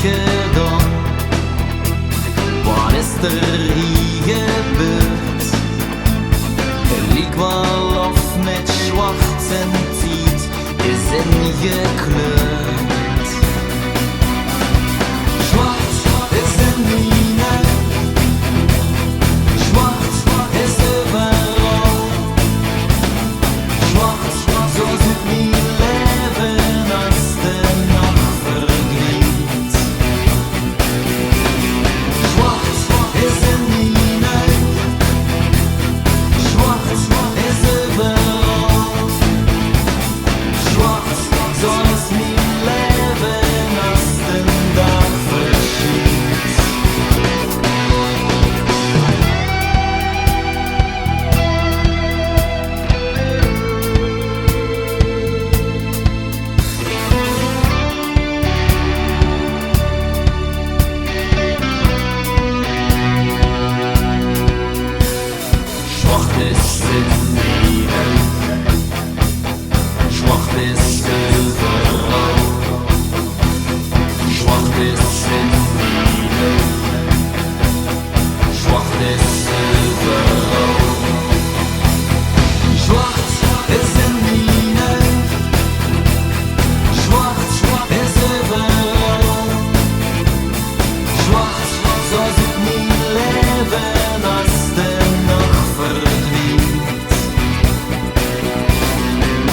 gedaan? Wat is er hier gebeurd? Het leek wel of met zwart en tijd is ingekleurd. Zwart is in mine, zwart is overal. Zwart, zo zit mijn leven als de nacht verdwijnt. Zwart is in mine, zwart is overal. Zwart, zo is mijn leven als de dag verschijnt. Zwart is in mine, zwart is overal. Zwart is in mine, zwart is overal. Zwart is in mine, zwart is overal. Zwart, zo zit mijn leven als de nacht verdwijnt.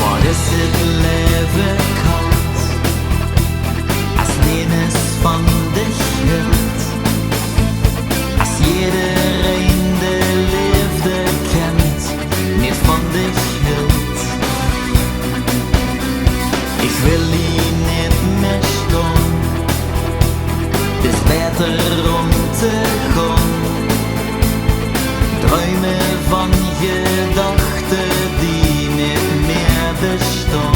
Wat is het leven koud, als niets van de hield, als iedereen de liefde kent, niet van de hield. Ik wil hier niet meer staan, het is beter om te gaan. Dromen van gedachten die niet meer bestaan.